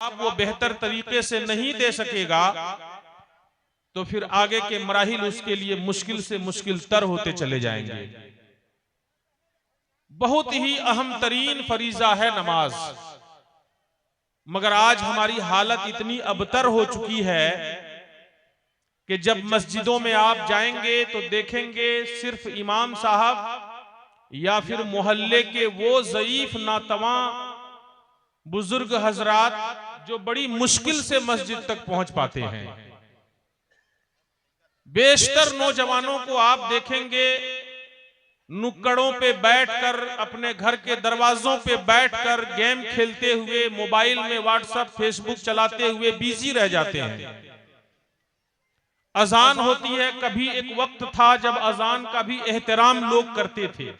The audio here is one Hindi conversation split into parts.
आप वो बेहतर तरीके से नहीं दे सकेगा तो फिर आगे के मराहिल उसके लिए मुश्किल से मुश्किल तर होते चले जाएंगे। बहुत ही अहम तरीन फरीजा है नमाज, मगर आज हमारी हालत इतनी अबतर हो चुकी है कि जब मस्जिदों में आप जाएंगे तो देखेंगे सिर्फ इमाम साहब या फिर मोहल्ले के वो ज़ईफ नातवा बुजुर्ग हजरात जो बड़ी मुश्किल से मस्जिद तक पहुंच पाते हैं। बेशतर नौजवानों को आप देखेंगे नुक्कड़ों पे बैठकर, अपने घर के दरवाजों पे बैठकर गेम खेलते हुए, मोबाइल में व्हाट्सएप फेसबुक चलाते हुए बिजी रह जाते हैं। अजान होती है, कभी एक वक्त था जब अजान का भी एहतराम लोग करते थे,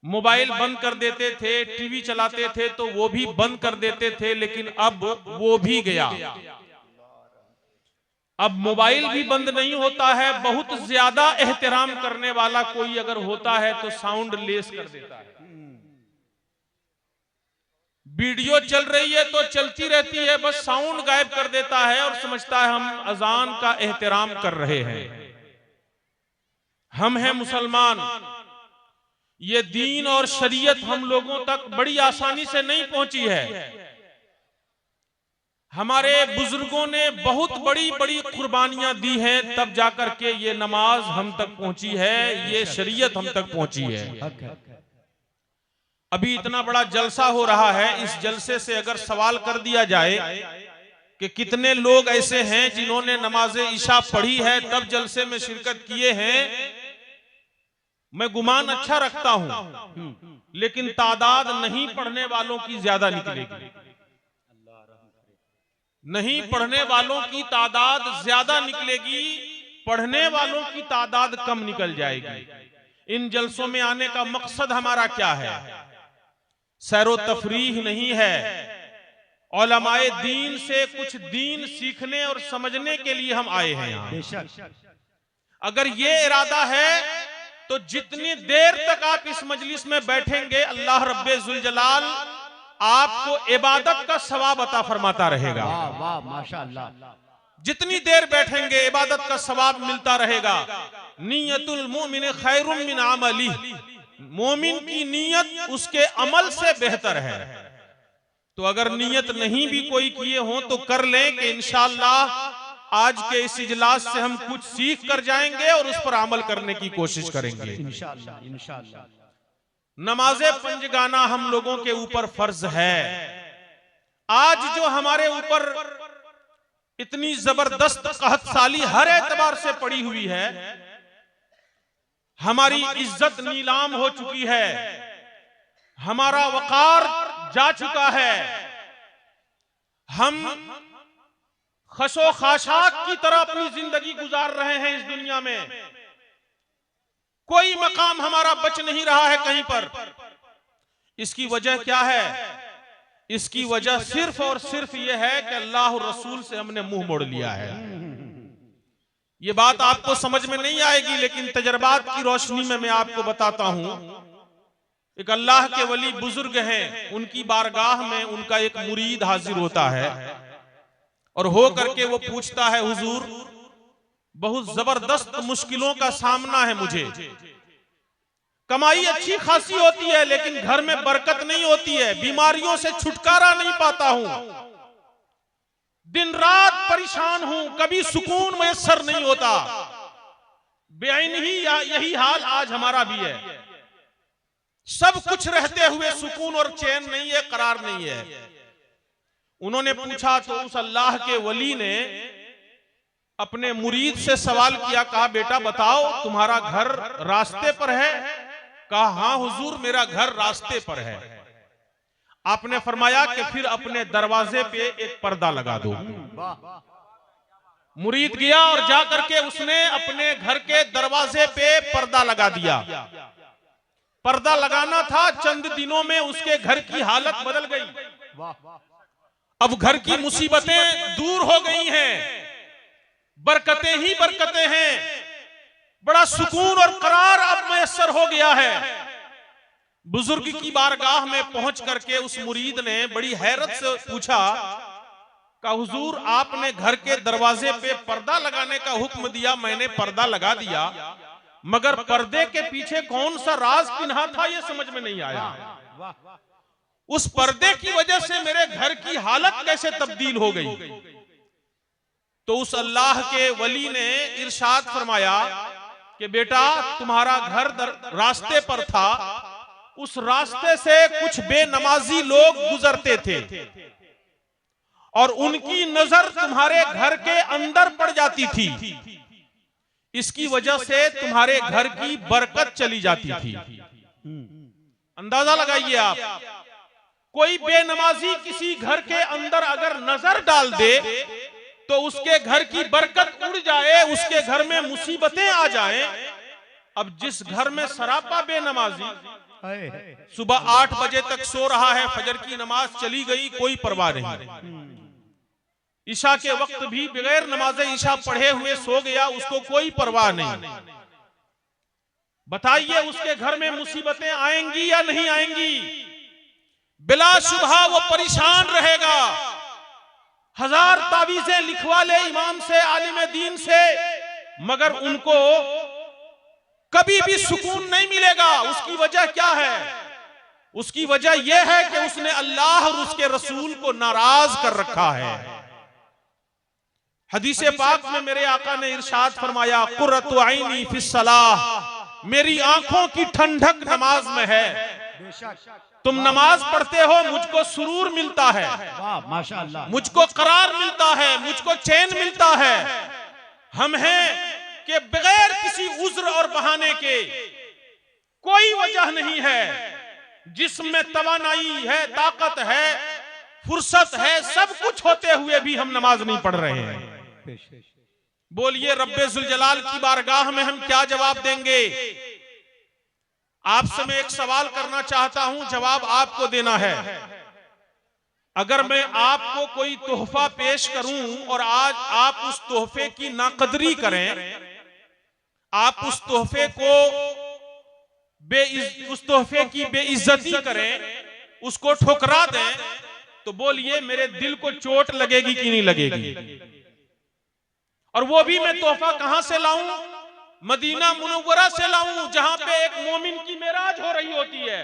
मोबाइल बंद कर देते थे, टीवी चलाते थे तो वो भी बंद कर देते थे, लेकिन अब वो भी गया। अब मोबाइल भी बंद नहीं होता है। बहुत ज्यादा एहतराम करने वाला कोई अगर होता है तो साउंड लेस कर देता है। वीडियो चल रही है तो चलती रहती है, बस साउंड गायब कर देता है और समझता है हम अजान का एहतराम कर रहे हैं। हम हैं मुसलमान। ये दीन और शरीयत हम लोगों तक बड़ी आसानी से नहीं पहुंची है। हमारे बुजुर्गों ने बहुत बड़ी बड़ी कुर्बानियां दी हैं, तब जाकर के ये नमाज हम तक पहुंची है, ये शरीयत हम तक पहुंची है। अभी इतना बड़ा जलसा हो रहा है, इस जलसे से अगर सवाल कर दिया जाए कि कितने लोग ऐसे हैं जिन्होंने नमाज़े इशा पढ़ी है तब जलसे में शिरकत किए हैं, मैं गुमान अच्छा रखता हूं, लेकिन तादाद नहीं पढ़ने वालों की ज्यादा निकलेगी। नहीं पढ़ने वालों की तादाद ज्यादा निकलेगी, पढ़ने वालों की तादाद कम निकल जाएगी। इन जलसों में आने का मकसद हमारा क्या है? सैरो तफरीह नहीं है। उलमाए दीन से कुछ दीन सीखने और समझने के लिए हम आए हैं यहाँ। अगर ये इरादा है तो जितनी देर तक आप इस मजलिस में बैठेंगे अल्लाह रब्बे जुल जलाल आपको इबादत का सवाब अता फरमाता रहेगा। वाह माशाअल्लाह। जितनी देर बैठेंगे इबादत का सवाब मिलता रहेगा। नियतुल मोमिन खैरुम मिन अमली, मोमिन की नीयत उसके अमल से बेहतर है। तो अगर नीयत नहीं भी कोई किए हो तो कर लें कि इंशाअल्लाह आज के इस इजलास से हम कुछ सीख कर जाएंगे और उस पर अमल करने की कोशिश करेंगे इंशाअल्लाह इंशाअल्लाह। नमाज़े पंजगाना हम लोगों के ऊपर फर्ज है। आज जो हमारे ऊपर इतनी जबरदस्त कहत साली हर एतबार से पड़ी हुई है, हमारी इज्जत नीलाम हो चुकी है, हमारा वकार जा चुका है, हम खशो खाशात की तरह अपनी जिंदगी गुजार रहे हैं इस दुनिया में। कोई मकाम हमारा बच नहीं रहा है कहीं पर। इसकी वजह क्या है? इसकी वजह सिर्फ और सिर्फ यह है कि अल्लाह और रसूल से हमने मुंह मोड़ लिया है। ये बात आपको समझ में नहीं आएगी, लेकिन तजर्बात की रोशनी में मैं आपको बताता हूं। एक अल्लाह के वली बुजुर्ग हैं, उनकी बारगाह में उनका एक मुरीद हाजिर होता है और हो करके वो पूछता है, हुजूर बहुत जबरदस्त मुश्किलों का सामना है मुझे। कमाई अच्छी खासी होती है लेकिन घर में बरकत नहीं होती है, बीमारियों से छुटकारा नहीं पाता हूं, दिन रात परेशान हूं, कभी सुकून मयसर नहीं होता। बेआइन ही यही हाल आज हमारा भी है। सब कुछ रहते हुए सुकून और चैन नहीं है, करार नहीं है। उन्होंने पूछा तो उस अल्लाह के वली ने अपने मुरीद से सवाल किया, कहा बेटा बताओ तुम्हारा घर रास्ते पर है? कहा हाँ हुजूर मेरा घर रास्ते पर है। आपने फरमाया कि फिर अपने दरवाजे पे एक पर्दा लगा दो। मुरीद गया और जाकर के उसने अपने घर के दरवाजे पे पर्दा लगा दिया। पर्दा लगाना था, चंद दिनों में उसके घर की हालत बदल गई। अब घर की मुसीबतें दूर हो गई हैं, बरकतें ही बरकतें हैं, बड़ा सुकून और करार अब मयसर हो गया है। बुजुर्ग की बारगाह में पहुंच करके उस मुरीद ने बड़ी हैरत से पूछा कि हुजूर, आपने घर के दरवाजे पे पर्दा लगाने का हुक्म दिया, मैंने पर्दा लगा दिया, मगर पर्दे के पीछे कौन सा राज पिन्हा था ये समझ में नहीं आया। उस पर्दे की वजह से मेरे घर की हालत कैसे तब्दील हो गई। तो उस अल्लाह के वली ने इरशाद फरमाया कि बेटा, तुम्हारा घर रास्ते पर था, उस रास्ते से कुछ बेनमाजी लोग गुजरते थे और उनकी नजर तुम्हारे घर के अंदर पड़ जाती थी, इसकी वजह से तुम्हारे घर की बरकत चली जाती थी। अंदाजा लगाइए आप, कोई बेनमाजी किसी घर के अंदर अगर नजर डाल दे तो उसके घर की बरकत उड़ जाए, उसके घर में मुसीबतें आ जाएं। अब जिस घर में सरापा बेनमाजी सुबह 8 बजे तक सो रहा है, फजर की नमाज चली गई, कोई परवाह नहीं, ईशा के वक्त भी बगैर नमाज ईशा पढ़े हुए सो गया, उसको कोई परवाह नहीं। बताइए उसके घर में मुसीबतें आएंगी या नहीं आएंगी? बिलाशुबहा वो परेशान रहेगा। 1000 तावीज़ें लिखवा ले इमाम से, आलिम दीन से, मगर उनको कभी भी सुकून नहीं मिलेगा। उसकी वजह क्या है? उसकी वजह यह है कि उसने अल्लाह और उसके रसूल को नाराज कर रखा है। हदीस पाक में मेरे आका ने इरशाद फरमाया, कुर्रतु ऐनी फिस्सलाह, मेरी आंखों की ठंडक नमाज में है। तुम नमाज पढ़ते हो, मुझको सुरूर मिलता है, माशाअल्लाह, मुझको करार मिलता है, मुझको चैन मिलता है। हम हैं कि बगैर किसी उज्र और बहाने के, कोई वजह नहीं है, जिसमें तवानाई है, ताकत है, फुर्सत है, सब कुछ होते हुए भी हम नमाज नहीं पढ़ रहे हैं। बोलिए रब्बे जुल जलाल की बारगाह में हम क्या जवाब देंगे? आपसे मैं एक सवाल करना चाहता हूं, जवाब आपको देना है। अगर मैं आपको कोई तोहफा पेश करूं और आज आप उस तोहफे की नाकदरी करें, आप उस तोहफे की बेइज्जती करें, उसको ठुकरा दें, तो बोलिए मेरे दिल को चोट लगेगी कि नहीं लगेगी? और वो भी मैं तोहफा कहां से लाऊं? मदीना मुनव्वरा से लाऊं, जहां पे एक मोमिन की मेराज हो रही होती है।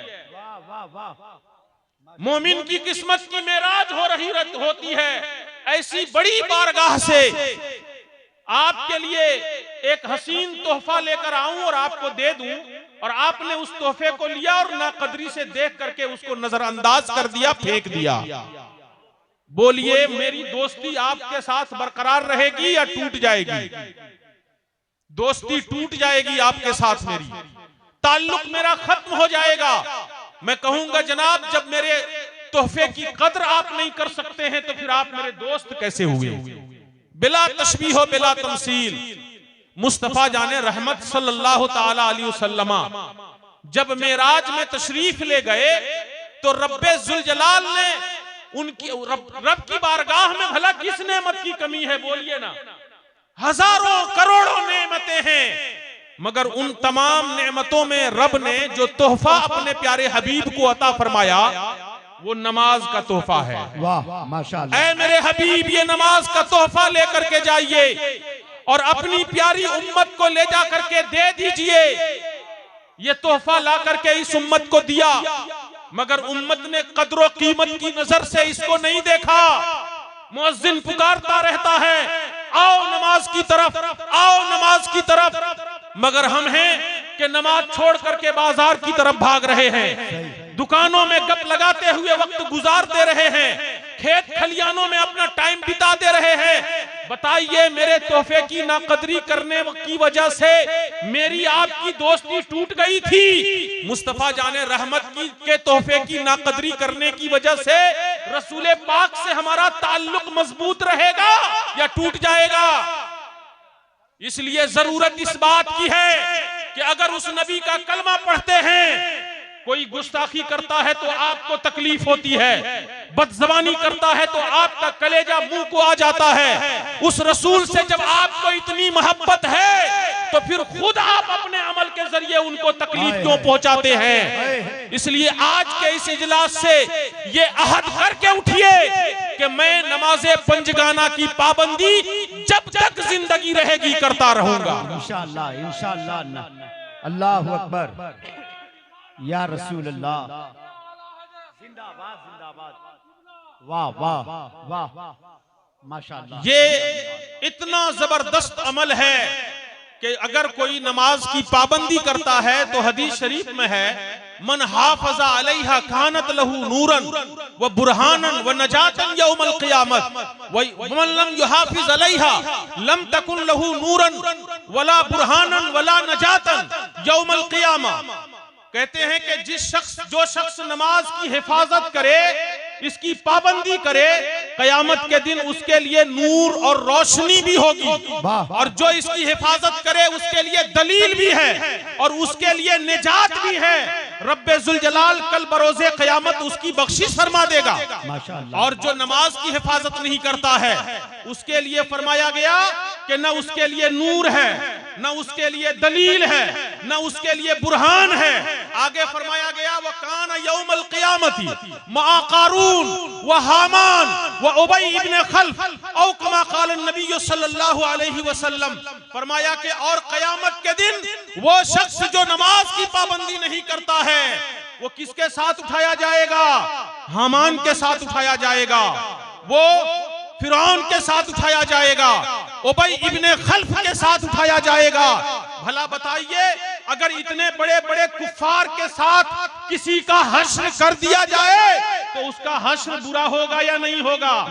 मोमिन की किस्मत की मेराज हो रही होती है। ऐसी बड़ी बारगाह से आपके लिए एक हसीन तोहफा लेकर आऊं और आपको दे दूं, और आपने उस तोहफे को लिया और नाकदरी से देख करके उसको नजरअंदाज कर दिया, फेंक दिया। बोलिए मेरी दोस्ती आपके साथ बरकरार रहेगी या टूट जाएगी? दोस्ती टूट जाएगी आपके साथ, मेरी ताल्लुक मेरा खत्म हो जाएगा। मैं कहूंगा जनाब, जब मेरे तोहफे की कदर आप नहीं कर सकते हैं तो फिर आप मेरे दोस्त कैसे हुए? बिला तशबीह हो बिला तमसील, मुस्तफा जाने रहमत सल्लल्लाहु ताला अलैहि वसल्लम जब मेराज में तशरीफ ले गए तो रब्बे जुल जलाल ने उनकी रब की बारगाह में भला किस नेमत की कमी है? बोलिए ना। हजारों करोड़ों नेमतें हैं, मगर उन तमाम नेमतों में रब ने जो तोहफा अपने प्यारे हबीब को अता फरमाया वो नमाज का तोहफा है। वाह माशाअल्लाह। ऐ मेरे हबीब, ये नमाज का तोहफा लेकर के जाइए और अपनी प्यारी उम्मत को ले जा करके दे दीजिए। ये तोहफा ला करके इस उम्मत को दिया, मगर उम्मत ने कद्र कीमत की नजर से इसको नहीं देखा। मुअज्जिन पुकारता रहता है, आओ नमाज की तरफ, आओ नमाज की तरफ, मगर हम हैं कि नमाज छोड़ करके बाजार की तरफ भाग रहे हैं, दुकानों में गप लगाते हुए वक्त गुजारते रहे हैं, खेत खलियानों में अपना टाइम बिता दे रहे हैं। बताइए मेरे तोहफे की नाकदरी करने की वजह से मेरी आपकी दोस्ती टूट गई थी। मुस्तफा जाने रहमत के तोहफे की नाकदरी करने की वजह से रसूले पाक से हमारा ताल्लुक मजबूत रहेगा या टूट जाएगा? इसलिए जरूरत इस बात की है कि अगर उस नबी का कलमा पढ़ते हैं, कोई गुस्ताखी करता है तो आपको तकलीफ होती है, बदजबानी करता है तो आपका कलेजा मुंह को आ जाता है। उस रसूल से जब आपको इतनी मोहब्बत है तो फिर खुद आप अपने अमल के जरिए उनको तकलीफ क्यों पहुंचाते हैं? इसलिए आज के इस इजलास से ये अहद करके उठिए कि मैं नमाज़े पंजगाना की पाबंदी जब तक जिंदगी रहेगी करता रहूंगा। इंशाअल्लाह इंशाअल्लाह। अल्लाहु अकबर या रसूल अल्लाह। जिंदाबाद जिंदाबाद। वाह वाह वाह माशाअल्लाह। ये इतना जबरदस्त अमल है कि अगर कोई नमाज की पाबंदी करता है तो हदीस शरीफ में है, मन हाफज़ा अलैहा कानत लहू नूरन व बुरहानन व नजातन यौमल क़ियामत व मन लम युहाफिज़ अलैहा लम तकुन लहू नूरन वला बुरहानन वला नजातन यौमल क़ियामा। कहते हैं कि जो शख्स नमाज की हिफाजत करे, इसकी पाबंदी करे, कयामत के दिन उसके लिए नूर और रोशनी भी होगी, और जो इसकी हिफाजत करे उसके लिए दलील भी है और उसके लिए निजात भी है। रब्बे जुल जलाल कल बरोज़े कयामत उसकी बख्शिश फरमा देगा। और जो नमाज की हिफाजत नहीं करता है उसके लिए फरमाया गया कि न उसके लिए नूर है, न उसके लिए दलील है, न उसके लिए बुरहान है। आगे फरमाया गया व कान यौमल क़ियामती मा क़ारून व हामान व उबई इब्न खल्फ औ कमा क़ाल नबी सल्लल्लाहु अलैहि वसल्लम। फरमाया कि और क़यामत के दिन वो शख्स जो नमाज की पाबंदी नहीं करता है वो किसके साथ उठाया जाएगा? हामान के साथ उठाया जाएगा, वो फिरौन के साथ उठाया जाएगा, उबई इब्ने खल्फ के साथ उठाया जाएगा। भला बताइए, अगर इतने बड़े बड़े कुफ्फार के साथ किसी का हश्र कर दिया जाए तो उसका हश्र बुरा होगा या नहीं होगा?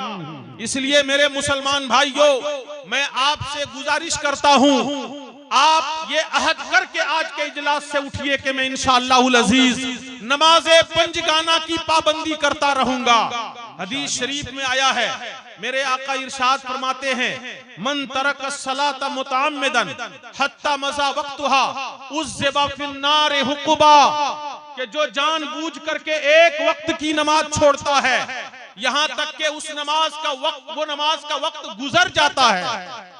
इसलिए मेरे मुसलमान भाइयों, मैं आपसे गुजारिश करता हूं, आप ये अहद करके आज के इजलास से उठिए कि मैं इंशाअल्लाहुल अजीज नमाज़े पंजगाना की पाबंदी करता रहूंगा। हदीस शरीफ में आया है, मेरे आका इरशाद फरमाते हैं, मन तरक सलात मुतअम्मिदन हत्ता मज़ा वक्तुहा उज़्ज़िबा फिन्नार हुक्बा। कि जो जानबूझ करके एक वक्त की नमाज छोड़ता है यहां तक कि उस नमाज का वक्त, वो नमाज का वक्त गुजर जाता है,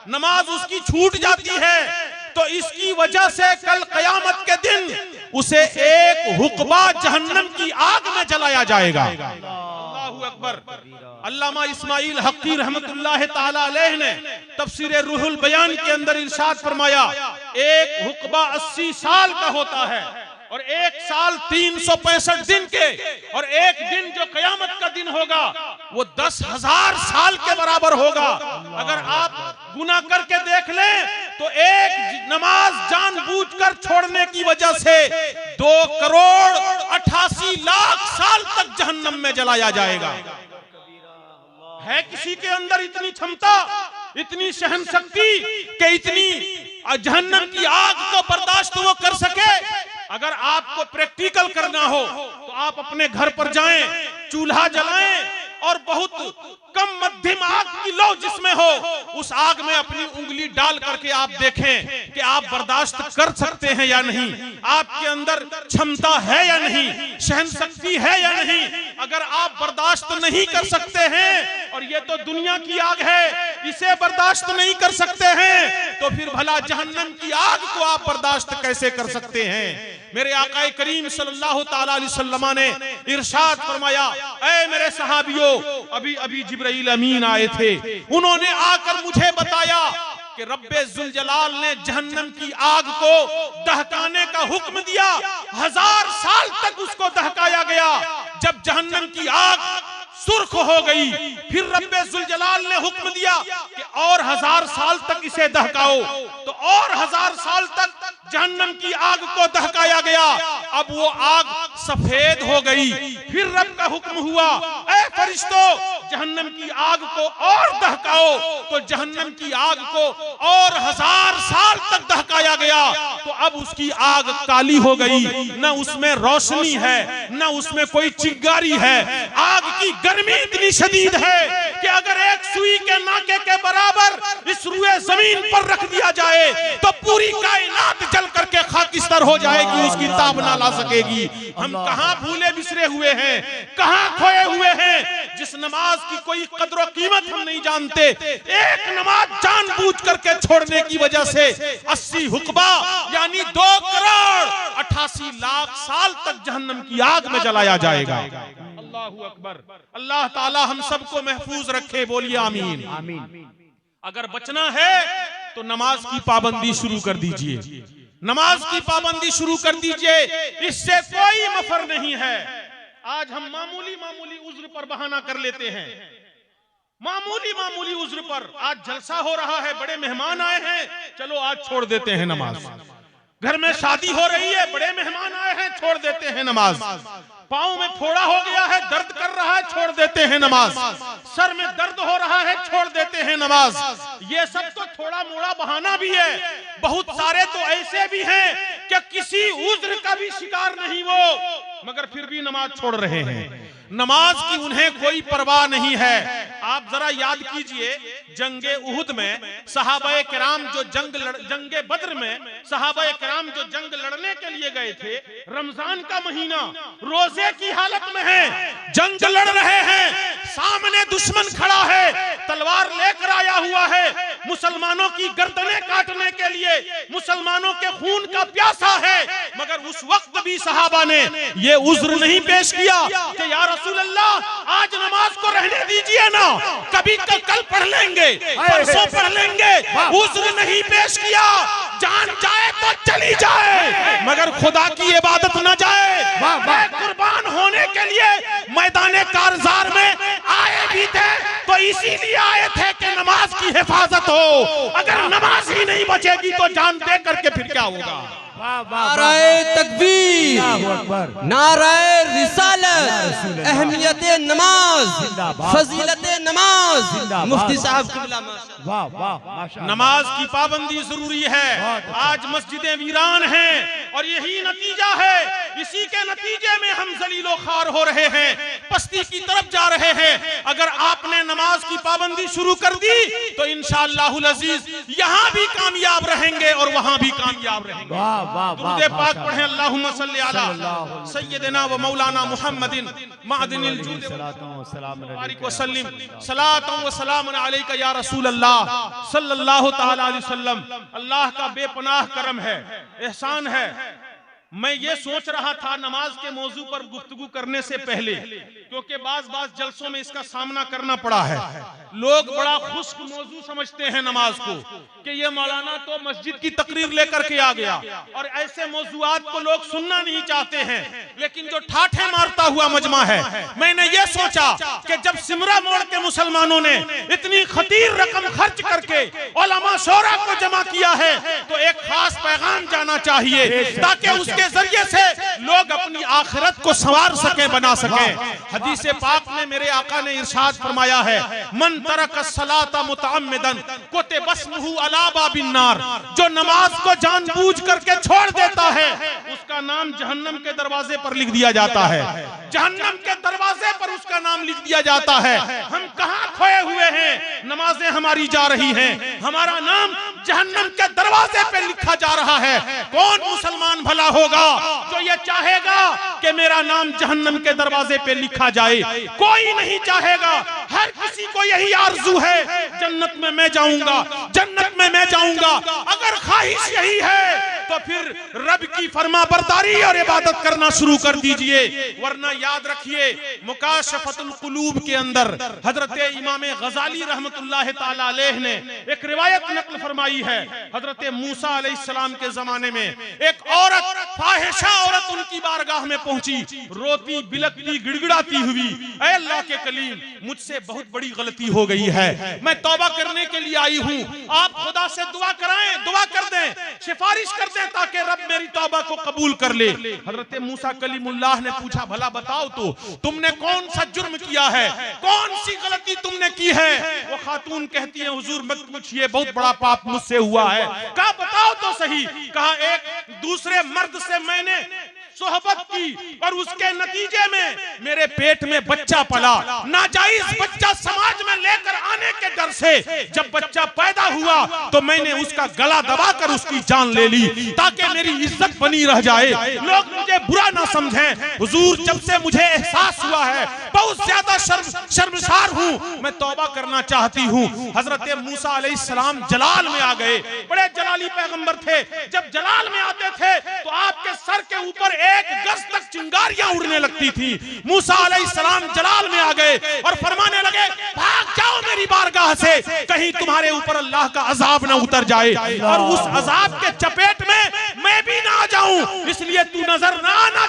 नमाज उसकी छूट जाती है, तो इसकी वजह से कल कयामत के दिन उसे एक हुक्बा जहन्नम की आग में जलाया जाएगा। अल्लाहु अकबर। अल्लामा इस्माइल हक्की रहमतुल्लाह ताला अलैह ने तफसीर रूहुल बयान के अंदर इरशाद फरमाया, एक हुक्बा 80 साल का होता है और एक साल 365 दिन के, और एक दिन जो कयामत का दिन होगा वो 10,000 साल के बराबर होगा। अगर आप गुनाह करके देख लें तो एक नमाज जानबूझकर छोड़ने की वजह से 2,88,00,000 साल तक जहन्नम में जलाया जाएगा। है किसी के अंदर इतनी क्षमता, इतनी सहन शक्ति कि इतनी जहन्नम की आग को बर्दाश्त वो कर सके? अगर आपको प्रैक्टिकल करना हो तो आप अपने घर पर जाएं, चूल्हा जलाएं और बहुत कम मध्यम आग की लो जिसमें हो, उस आग में अपनी उंगली डाल करके आप देखें कि आप बर्दाश्त कर सकते हैं या नहीं, आपके अंदर क्षमता है या नहीं, सहन शक्ति है या नहीं। अगर आप बर्दाश्त नहीं कर सकते हैं, और ये तो दुनिया की आग है, इसे बर्दाश्त नहीं कर सकते हैं, तो फिर भला जहन्नम की आग को आप बर्दाश्त कैसे कर सकते हैं? मेरे आका करीम सल्लल्लाहु ताला अलैहि वसल्लम ने इरशाद फरमाया, ऐ मेरे सहाबियों, अभी अभी जिब्राइल अमीन आए थे, उन्होंने आकर मुझे बताया कि रब्बे जुल जलाल ने जहन्नम की आग को दहकाने का हुक्म दिया। 1000 साल तक उसको दहकाया गया। जब जहन्नम की आग सुर्ख हो गई, फिर रब्बे जुल जलाल ने हुक्म दिया कि और 1000 साल तक इसे दहकाओ, तो और 1000 साल तक जहन्नम की आग को दहकाया गया। अब वो आग सफेद हो गई। फिर रब का हुक्म हुआ, ऐ फरिश्तों, जहन्नम की आग को और दहकाओ, तो जहन्नम की आग को और 1000 साल तक दहकाया गया। तो अब उसकी आग काली हो गई, न उसमें रोशनी है, न उसमें कोई चिंगारी है। आग की गर्मी इतनी शदीद है कि अगर एक सुई के नाके के बराबर इस रुए जमीन पर रख दिया जाए तो पूरी कायनात जल करके खाकिस्तान हो जाएगी, उसकी ताब ना ला सकेगी। हम कहां भूले बिसरे हुए हैं, कहां खोए हुए हैं। जिस नमाज की कोई कदर कीमत हम नहीं जानते, एक नमाज जानबूझ करके छोड़ने की वजह से 80 हुक्बा यानी 2 करोड़ 88 लाख साल तक जहन्नम की आग में जलाया जाएगा। अल्लाहू अकबर। अल्लाह ताला हम सबको महफूज रखे, बोलिए आमीन। आमीन। अगर बचना है तो नमाज की पाबंदी शुरू कर दीजिए, नमाज की पाबंदी शुरू कर दीजिए, इससे कोई मफर नहीं है। आज हम मामूली उज्र पर बहाना कर लेते हैं, मामूली उज्र पर। आज जलसा हो रहा है, बड़े मेहमान आए हैं, चलो आज छोड़ देते हैं नमाज। घर में शादी हो रही है, बड़े मेहमान आए हैं, छोड़ देते हैं नमाज। पाँव में फोड़ा हो गया है, दर्द कर रहा है, छोड़ देते हैं नमाज। सर में दर्द हो रहा है, छोड़ देते हैं नमाज। ये सब तो थोड़ा मोड़ा बहाना भी है। बहुत सारे तो ऐसे भी हैं कि किसी उज्र का भी शिकार नहीं वो, मगर फिर भी नमाज छोड़ रहे हैं। नमाज की उन्हें कोई परवाह नहीं है। आप जरा याद कीजिए, जंगे उहुद में सहाबाए किराम जो जंगे बद्र में सहाबाए किराम जो जंग लड़ने के लिए गए थे, रमजान का महीना, रोजे की हालत में है, जंग लड़ रहे हैं, सामने दुश्मन खड़ा है, तलवार लेकर आया हुआ है, मुसलमानों की गर्दनें काटने के लिए, मुसलमानों के खून का प्यासा है। मगर उस वक्त भी सहाबा ने ये उज्र नहीं पेश किया कि या रसूल अल्लाह आज नमाज को रहने दीजिए ना, कभी कल पढ़ लेंगे, परसों पढ़ लेंगे। उज्र नहीं पेश किया, जान जाए तो चली जाए मगर खुदा की इबादत न जाए। कुर्बान होने के लिए मैदान कारजार में आए भी थे तो इसीलिए आए थे कि नमाज की हिफाजत हो। अगर नमाज ही नहीं बचेगी तो जान दे करके फिर क्या होगा। नाराए तकबीर, नाराए रिसालत, अहमियत नमाज, फजीलत नमाज, मुफ्ती साहब किबला। वाह वाह माशाअल्लाह। नमाज की पाबंदी जरूरी है। आज मस्जिदें वीरान हैं और यही नतीजा है, इसी के नतीजे में हम जलीलो खार हो रहे हैं, पस्ती की तरफ जा रहे हैं। अगर आपने नमाज की पाबंदी शुरू कर दी तो इंशाअल्लाहुल अजीज यहाँ भी कामयाब रहेंगे और वहां भी कामयाब रहेंगे। दुरूद पाक पढ़ें, अल्लाहुम्मा सल्ली अला सय्यदिना व मौलाना मुहम्मदिन मादिनिल जूद बारिक व सल्लिम सलातु व सलामुन अलैका या रसूल अल्लाह सल्लल्लाहु तआला अलैहि वसल्लम। अल्लाह का बेपनाह करम है, एहसान है। मैं ये सोच रहा था नमाज के मौजू पर गुफ्तगू करने से पहले, क्योंकि बाज जलसों में इसका सामना करना पड़ा है। लोग बड़ा खुश्क मौजू समझते हैं नमाज को कि ये मौलाना तो मस्जिद की तकरीर लेकर के आ गया, और ऐसे मौजूआत को लोग सुनना नहीं चाहते हैं। लेकिन जो ठाठे मारता हुआ मजमा है, मैंने ये सोचा कि जब सिमरा मोड़ के मुसलमानों ने इतनी खतीर रकम खर्च करके उलमा शोरा को जमा किया है तो एक खास पैगाम जाना चाहिए ताकि उसके जरिए से लोग अपनी आखिरत को संवार सके, बना सके। हदीस पाक में मेरे आका ने इरशाद फरमाया है, मन तरक सलाता मुतअम्मिदन कुतिबा इस्मुहु अला बाबिन नार। जो नमाज को जानबूझ करके छोड़ देता है उसका नाम जहन्नम के दरवाजे पर लिख दिया जाता है, जहन्नम के दरवाजे पर उसका नाम लिख दिया जाता है। हम कहां खोए हुए हैं, नमाजें हमारी जा रही हैं, हमारा नाम जहन्नम के दरवाजे पे लिखा जा रहा है। कौन मुसलमान भला होगा जो ये चाहेगा कि मेरा नाम जहन्नम के दरवाजे पे लिखा जाए? कोई नहीं चाहेगा। हर किसी को यही आरज़ू है, जन्नत में मैं जाऊंगा, जन्नत में मैं जाऊंगा। अगर ख्वाहिश यही है तो फिर रब की फरमाबरदारी और इबादत करना शुरू कर दीजिए, वरना याद रखिए मुकाशफतुल कुलूब के अंदर हजरत इमाम गजाली रहमतुल्लाह ताला अलैह ने एक रिवायत नकल फरमाई है। हजरत मूसा अलैहिस्सलाम के जमाने में एक औरत, फाहिशा औरत उनकी बारगाह में पहुंची, रोती बिलकती गिड़गिड़ाती हुई, ऐ अल्लाह के कलीम मुझसे बहुत बड़ी गलती हो गई है, मैं तौबा करने के लिए आई हूँ, आप खुदा से दुआ कराएं, दुआ कर दें, सिफारिश कर दें ताकि रब मेरी तौबा को कबूल कर ले। हजरत मूसा कलीमुल्लाह ने पूछा, भला बताओ तो तुमने कौन सा जुर्म किया है, कौन सी गलती तुमने की है? वो खातून कहती है, हुजूर मत पूछिए, बहुत बड़ा पाप मुझसे हुआ है। कहा बताओ तो सही। कहा एक दूसरे मर्द से मैंने सोहबत की और उसके नतीजे में मेरे पेट में बच्चा पला, नाजायज बच्चा समाज में ले से जब बच्चा पैदा हुआ तो मैंने उसका गला दबाकर उसकी जान ले ली ताकि मेरी इज्जत बनी रह जाए, लोग मुझे बुरा ना समझें। हुजूर, जब से मुझे एहसास हुआ है बहुत ज्यादा शर्मसार हूँ, मैं तौबा करना चाहती हूँ। हजरत मूसा अलैहिस्सलाम जलाल में आ गए, बड़े जलाली पैगंबर थे। जब जलाल में आते थे तो आपके सर के ऊपर 1 गज तक चिंगारियां उड़ने लगती थी। मूसा अलैहिस्सलाम जलाल में आ गए और फरमाने लगे, भाग जाओ मेरी बारगाह से, कहीं तुम्हारे ऊपर अल्लाह का अजाब ना उतर जाए और उस अजाब के चपेट में मैं भी ना आ जाऊं, इसलिए तू नजर ना आना,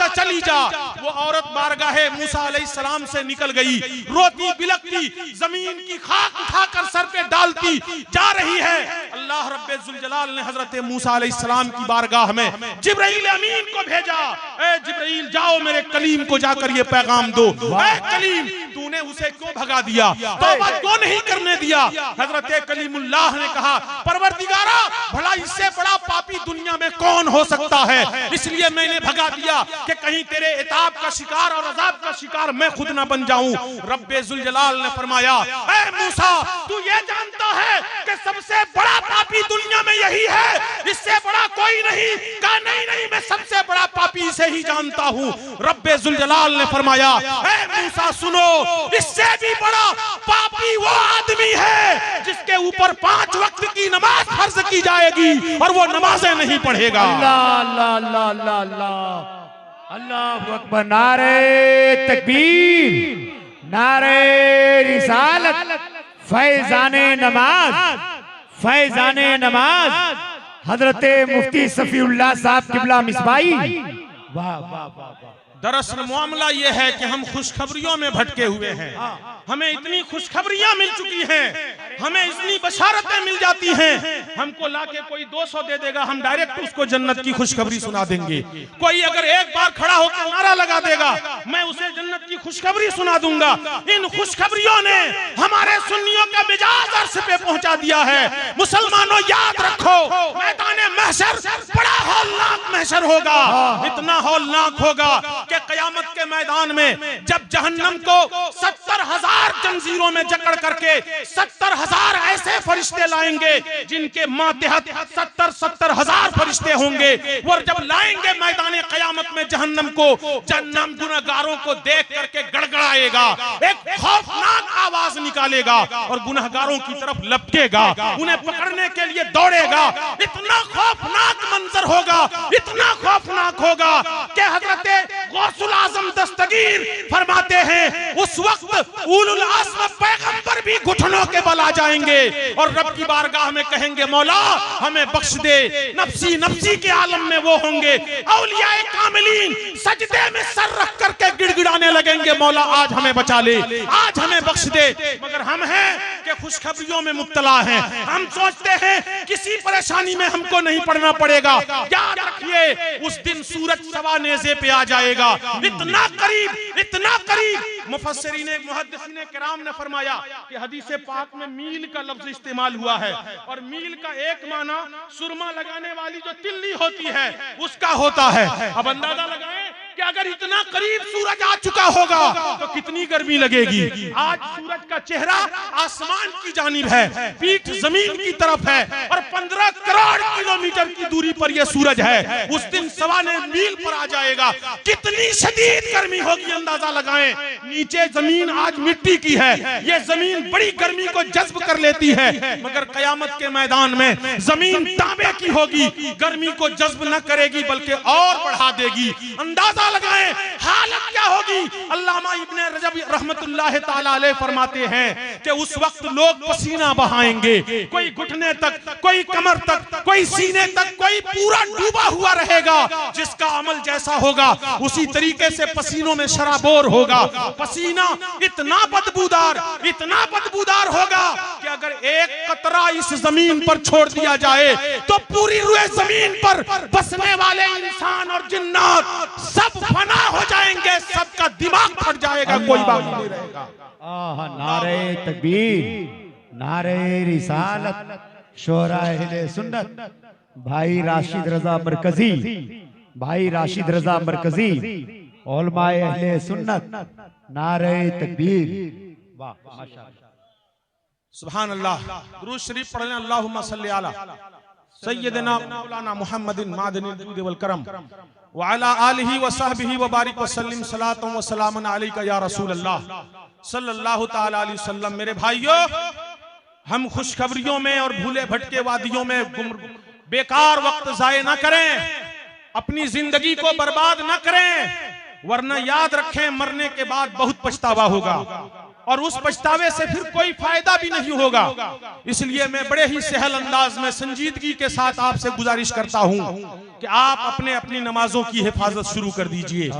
चली जा। वो औरत बारगाहे मूसा अलैहिस्सलाम से निकल गई, रोती बिलखती जमीन की खाक उठाकर सर पे डालती जा रही है। अल्लाह रब्बे जुल जलाल ने हजरत मूसा अलैहिस्सलाम की बारगाह में जिब्राइल अमीन को भेजा, ए जिब्राइल जाओ मेरे कलीम को जाकर ये पैगाम दो। ए कलीम, तूने उसे क्यों भगा दिया, तौबा क्यों नहीं करने दिया? हजरत कलीमुल्लाह ने कहा, परवरदिगारा, भला इससे बड़ा पापी दुनिया में कौन हो सकता है, इसलिए मैंने भगा दिया कि कहीं तेरे इताब का शिकार और अजाब का शिकार मैं खुद ना बन जाऊं। रब्बे जुल जलाल ने फरमाया, ए मूसा, तू ये जानता है कि सबसे बड़ा पापी दुनिया में यही है, इससे बड़ा कोई नहीं? कहा नहीं, मैं सबसे बड़ा पापी इसे ही जानता हूं। रब्बे जुल जलाल ने फरमाया, ए मूसा सुनो, इससे भी बड़ा पापी वो आदमी है जिसके ऊपर 5 वक्त की नमाज फर्ज की जाएगी और वो नमाजें नहीं पढ़ेगा। अल्लाह अल्लाह अल्लाह अल्लाह अल्लाहु अकबर। नारे तकबीर, नारे रिसालत, फैजाने नमाज, फैजाने नमाज हजरत मुफ्ती सफीउल्लाह साहब किबला मिसबाई। वाह वाह वाह। दरअसल मामला ये है कि हम खुशखबरियों में भटके हुए हैं, हमें इतनी खुशखबरियां मिल चुकी हैं, हमें इतनी बशारतें मिल जाती हैं, हमको लाके कोई 200 दे देगा, हम डायरेक्ट उसको जन्नत की खुशखबरी सुना देंगे। कोई अगर एक बार खड़ा होकर नारा लगा देगा, मैं उसे जन्नत की खुशखबरी सुना दूंगा। इन खुशखबरियों ने हमारे सुन्नियों का मिजाज अर्श पे पहुंचा दिया है। मुसलमानों याद रखो, मैदान महशर बड़ा हौलनाक महशर होगा, इतना हौलनाक होगा कि कयामत के मैदान में जब जहन्नम को 70,000 जंजीरों में जकड़ करके 70,000 ऐसे फरिश्ते लाएंगे जिनके मातहत 70,000 फरिश्ते होंगे, वो जब लाएंगे मैदान कयामत में जहन्नम को, जहन्नम गुनहगारों को देख करके गड़गड़ाएगा, एक खौफनाक आवाज निकालेगा और गुनहगारों की तरफ लपकेगा, उन्हें पकड़ने के लिए दौड़ेगा। इतना खौफनाक मंजर होगा, इतना खौफनाक होगा कि हजरत गौसुल आजम दस्तगीर फरमाते हैं, उस वक्त उलुल आज़म पैगंबर भी घुटनों के बल आ जाएंगे और रब की बारगाह में कहेंगे, मौला हमें बख्श दे। नफ्सी नफ्सी के आलम में वो होंगे, औलियाए कामिलीन सजदे में सर रख करके गिड़गिड़ाने लगेंगे, मौला आज हमें बचा ले, आज हमें बख्श दे। मगर हम हैं कि खुशखबरियों में मुब्तला हैं, हम सोचते हैं किसी परेशानी में हमको नहीं पड़ना पड़ेगा। याद रखिए, उस दिन सूरज सवा नेज़े पे आ जाएगा, इतना करीब, इतना करीब। मुफस्सिरीने मुहद्दिसीने किराम ने फरमाया कि हदीस पाक में मील का लफ्ज इस्तेमाल हुआ है और मील का एक माना सुरमा लगाने वाली जो तिल्ली होती है उसका होता है। अब अंदाजा लगाएं कि अगर इतना करीब सूरज आ चुका होगा तो कितनी गर्मी लगेगी। आज सूरज का चेहरा आसमान की जानिब है, पीठ जमीन की तरफ है और 15 करोड़ किलोमीटर की दूरी पर यह सूरज है। उस दिन सवाने मील पर आ जाएगा, कितनी शदीद गर्मी होगी अंदाजा लगाएं। नीचे जमीन आज मिट्टी की है, यह जमीन बड़ी गर्मी को जज्ब कर लेती है, मगर कयामत के मैदान में जमीन तांबे की होगी, गर्मी को जज्ब न करेगी बल्कि और बढ़ा देगी। अंदाजा लगाएं हालत क्या होगी। अल्लामा इब्ने रजब रहमतुल्लाह ताला अलैह फरमाते हैं कि उस वक्त लोग पसीना बहाएंगे, कोई घुटने तक, कोई कमर तक, कोई सीने तक, कोई पूरा डूबा हुआ रहेगा। जिसका अमल जैसा होगा उसी तरीके से पसीनों में शराबोर होगा। पसीना इतना बदबूदार होगा कि अगर एक कतरा इस जमीन पर छोड़ दिया जाए तो पूरी रुए जमीन पर बसने वाले इंसान और जिन्नात सब फना हो जाएंगे, सबका दिमाग फट जाएगा, कोई बाकी नहीं रहेगा। नारे तकबीर, नारे रिसालत, शोरा अहले सुन्नत, भाई राशिद रजा मरकजी, भाई राशिद रजा मरकजी, उलमाए अहले सुन्नत, नारे तकबीर। वाह माशाअल्लाह। सुभान अल्लाह। दुरूद शरीफ पढ़ लें। अल्लाहुम्मा सल्ली अला सय्यदना मौलाना मुहम्मदिन मादनिल जूद वल करम व अला आलिहि व सहबिहि व बारिक व सल्लिम सलातन व सलामन अलैका या रसूल अल्लाह सल्लल्लाहु तआला अलैहि वसल्लम। मेरे भाइयों, हम खुशखबरियों में और भूले भटके वादियों में बेकार वक्त जाये न करें, अपनी जिंदगी को बर्बाद न करें, वरना याद रखें मरने के बाद बहुत पछतावा होगा और उस पछतावे से फिर कोई फायदा भी नहीं होगा। इसलिए मैं बड़े ही सहल अंदाज में संजीदगी के साथ आपसे गुजारिश करता हूं कि आप अपने अपनी नमाजों की हिफाजत शुरू कर दीजिए।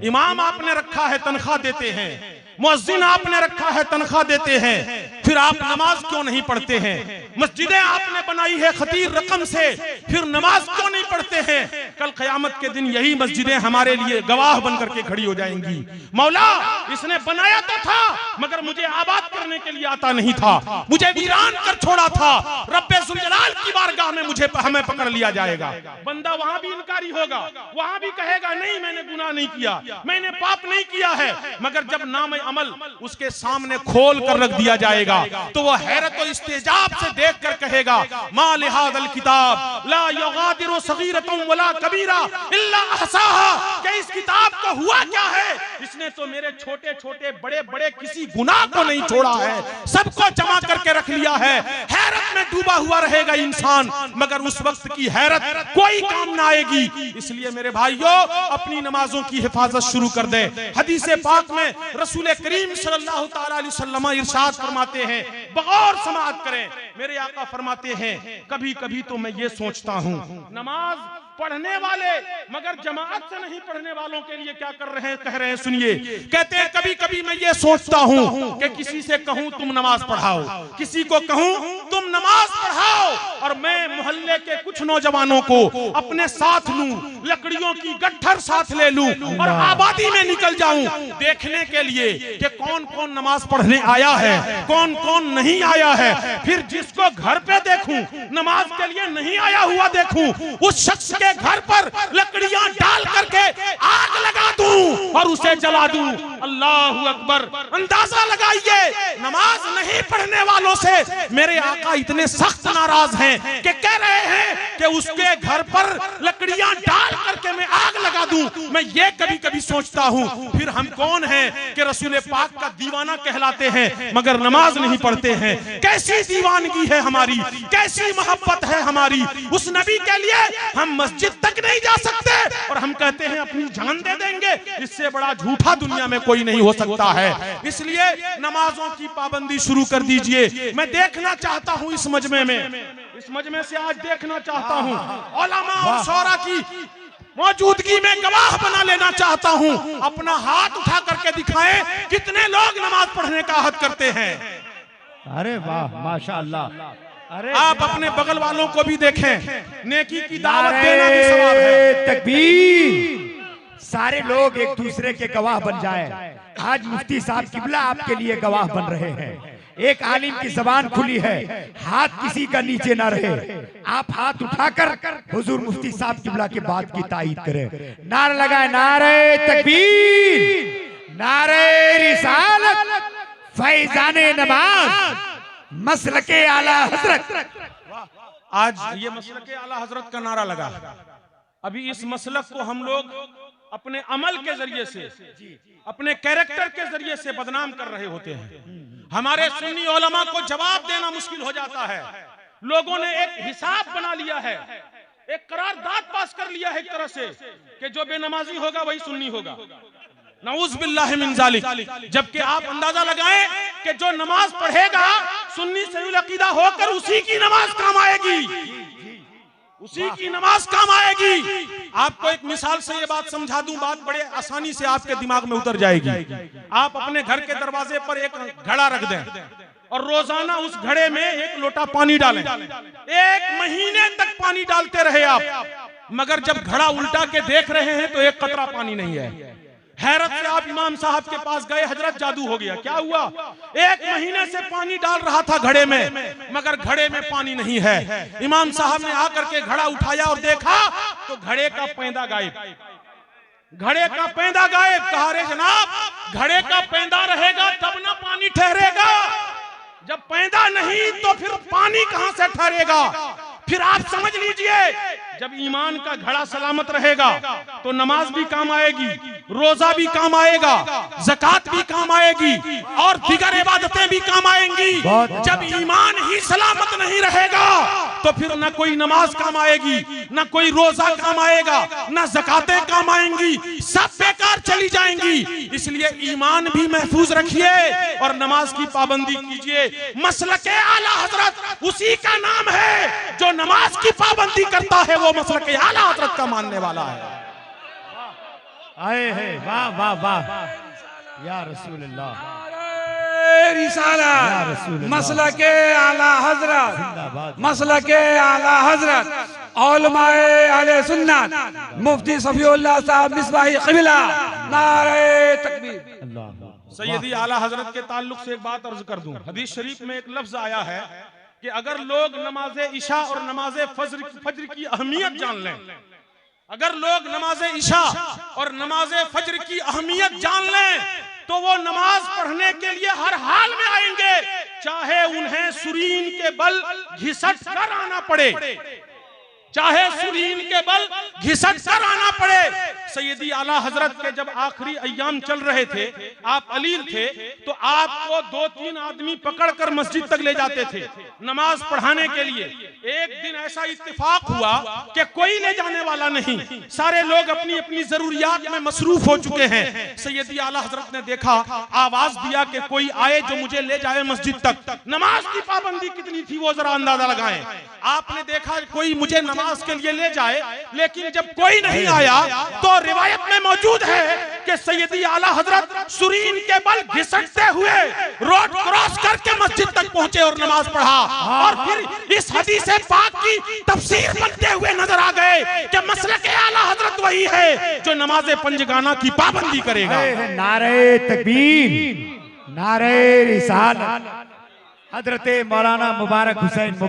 इमाम आपने रखा है, तनख्वाह देते हैं, मुअज्जिन आपने रखा है, तनख्वाह देते हैं, फिर आप नमाज क्यों नहीं पढ़ते हैं? मस्जिदें आपने बनाई है खतीर रकम से, फिर नमाज क्यों नहीं पढ़ते हैं? कल क़यामत के दिन यही मस्जिदें हमारे लिए गवाह बनकर के खड़ी हो जाएंगी। मौला, इसने बनाया तो था मगर मुझे आबाद करने के लिए आता नहीं था, मुझे वीरान कर छोड़ा था। रब्बे ज़ुल जलाल की बारगाह में हमें पकड़ लिया जाएगा। बंदा वहां भी इनकारी होगा, वहां भी कहेगा नहीं मैंने गुनाह नहीं किया, मैंने पाप नहीं किया है, मगर जब नाम अमल उसके सामने खोल कर रख दिया जाएगा तो वह हैरत और इस्तेजाब से देखकर कहेगा मा लिहादल किताब ला युगादिरु सगीरतन वला कबीरा इल्ला अहसाहा। क्या इस किताब का हुआ क्या है? इसने तो मेरे छोटे छोटे बड़े बड़े किसी गुनाह को नहीं छोड़ा है, सबको जमा करके रख लिया है। हैरत में डूबा हुआ रहेगा इंसान, मगर उस वक्त की हैरत कोई काम ना आएगी। इसलिए मेरे भाइयों, अपनी नमाजों की हिफाजत शुरू कर दे। हदीस पाक में रसूल करीम सल्लल्लाहु तआला अलैहि वसल्लम इरशाद फरमाते हैं, बगौर समाअत करें, मेरे आका फरमाते हैं, कभी कभी तो मैं ये सोचता हूं नमाज पढ़ने वाले मगर जमात से नहीं पढ़ने वालों के लिए क्या कर रहे हैं, कह रहे हैं, सुनिए। कहते हैं कभी कभी मैं ये सोचता हूं कि किसी से कहूं तुम नमाज पढ़ाओ, किसी को कहूं तुम नमाज पढ़ाओ, और मैं मोहल्ले के कुछ नौजवानों को अपने साथ लूं, लकड़ियों की गट्ठर साथ ले लूं और आबादी में निकल जाऊं देखने के लिए कि कौन कौन नमाज पढ़ने आया है, कौन कौन नहीं आया है। फिर जिसको घर पे देखूं नमाज के लिए नहीं आया हुआ देखूं, उस शख्स के घर पर लकड़ियां डाल करके आग लगा दूं और उसे जला दूं। अल्लाहु अकबर। अंदाजा लगाइए, नमाज नहीं पढ़ने वालों से मेरे आका इतने सख्त नाराज हैं कि कह रहे हैं कि उसके घर पर लकड़ियां डाल करके मैं आग लगा दूं। मैं ये कभी कभी सोचता हूं, फिर हम कौन हैं कि रसूल पाक का दीवाना कहलाते हैं मगर नमाज नहीं पढ़ते हैं। कैसी दीवानगी है हमारी, कैसी मोहब्बत है हमारी उस नबी के लिए। हम मस्जिद तक नहीं जा सकते और हम कहते हैं अपनी जान दे देंगे। इससे बड़ा झूठा दुनिया में कोई नहीं हो सकता है। इसलिए नमाजों की पाबंदी शुरू कर दीजिए। मैं देखना चाहता हूं इस मजमे से आज देखना चाहता हूं उलमा और शौरा की मौजूदगी में गवाह बना लेना चाहता हूं। अपना हाथ उठा करके दिखाएं कितने लोग नमाज पढ़ने का अहद करते हैं। अरे वाह, माशाअल्लाह। अरे आप अपने बगल वालों को भी देखें, नेकी की दावत देना भी सवाब है। तकबीर। सारे लोग एक दूसरे के गवाह बन जाएं। आज मुफ्ती साहब किबला आपके लिए गवाह बन रहे हैं। एक आलिम की जबान खुली है, हाथ किसी का नीचे ना रहे। आप हाथ उठाकर हुजूर मुफ्ती साहब किबला की बात की तायीद करें। नारा लगाए, नारे तकबीर, नारे रिसालत, फैजाने नमाज, मसलके आला हजरत। आज ये मसलके आला हजरत का नारा लगा। अभी इस मसलक को हम लोग अपने अमल के जरिए से, अपने कैरेक्टर के जरिए से बदनाम कर रहे होते हैं। हमारे सुन्नी उलमा को जवाब देना मुश्किल हो जाता है। लोगों ने एक हिसाब बना लिया है, एक करारदाद पास कर लिया है एक तरह से कि जो बेनमाजी होगा वही सुन्नी होगा। नऊज़ बिल्लाहि मिन ज़ालिक। जबकि आप अंदाजा लगाएं कि जो नमाज पढ़ेगा सुन्नी सहीह अकीदा होकर उसी की नमाज काम आएगी, उसी की नमाज काम आएगी। आपको एक मिसाल से ये बात समझा दूं, बात बड़े आसानी से आपके दिमाग में उतर जाएगी। आप अपने घर के दरवाजे पर एक घड़ा रख दें और रोजाना उस घड़े में एक लोटा पानी डालें। 1 महीने तक पानी डालते रहे आप, मगर जब घड़ा उल्टा के देख रहे हैं तो एक कतरा पानी नहीं है। हैरत से आप इमाम साहब के पास गए, हजरत जादू हो गया। क्या हुआ? 1 महीने से पानी डाल रहा था घड़े में, मगर घड़े में पानी नहीं है। इमाम साहब ने आकर के घड़ा उठाया और देखा तो घड़े का पैंदा गायब, घड़े का पैंदा गायब। कहा रे जनाब, घड़े का पैंदा रहेगा तब ना पानी ठहरेगा। जब जब पैदा नहीं तो फिर पानी कहां से ठहरेगा? फिर आप समझ लीजिए, जब ईमान का घड़ा सलामत रहेगा तो नमाज भी काम आएगी, रोजा भी काम आएगा, ज़कात भी काम आएगी और दीगर इबादतें भी काम आएंगी। जब ईमान ही सलामत नहीं रहेगा तो फिर ना कोई नमाज काम आएगी, ना कोई रोजा काम आएगा, ना ज़कातें काम आएंगी, सब बेकार चली जाएंगी। इसलिए ईमान भी महफूज रखिए और नमाज की पाबंदी कीजिए। मसलके आला हजरत उसी का नाम है जो नमाज की पाबंदी करता है, वो मसलके आला हजरत का मानने वाला है। आए हैं, वाह वाह वाह, या रसूल अल्लाह, रिसाला, मसलके आला हजरत, मसलके आला हजरत, उलमाए अहले सुन्नत, मुफ्ती सफीउल्लाह साहब मिसबाही क़िबला, नारे तकबीर। सैयदी आला हजरत के ताल्लुक से एक बात अर्ज कर दूं। हदीस शरीफ में एक लफ्ज आया है कि अगर लोग नमाज इशा और नमाज फज्र की अहमियत जान लें, अगर लोग नमाज इशा और नमाज फज्र की अहमियत जान लें तो वो नमाज पढ़ने के लिए हर हाल में आएंगे, चाहे उन्हें सुरीन के बल घिसट कर आना पड़े, चाहे सुरीन के बल घिसट कर आना पड़े। सैयदी आला हजरत के जब आखिरी अय्याम चल रहे थे, आप अलील थे, तो आपको 2-3 आदमी पकड़कर मस्जिद तक ले जाते थे नमाज पढ़ाने के लिए। एक दिन ऐसा इत्तेफाक हुआ कि कोई ले जाने वाला नहीं, सारे लोग अपनी अपनी जरूरियात में मसरूफ हो चुके हैं। सैयदी आला हजरत ने देखा, आवाज दिया कि कोई आए जो मुझे ले जाए मस्जिद तक। नमाज की पाबंदी कितनी थी वो जरा अंदाजा लगाएं। आपने देखा कोई मुझे नमाज के लिए ले जाए, लेकिन जब कोई नहीं आया तो रिवायत में मौजूद है कि सैयदी आला हजरत सुरीन के बल घिसटते हुए रोड क्रॉस करके मस्जिद तक पहुंचे और नमाज पढ़ा। और फिर इस हदीस पाक की तफसीर बनते हुए नजर आ गए कि मसलके आला हजरत वही है जो नमाज पंजगाना की पाबंदी करेगा। नारे तकबीर, नारे रिसालत, हजरत मौलाना मुबारक हुसैन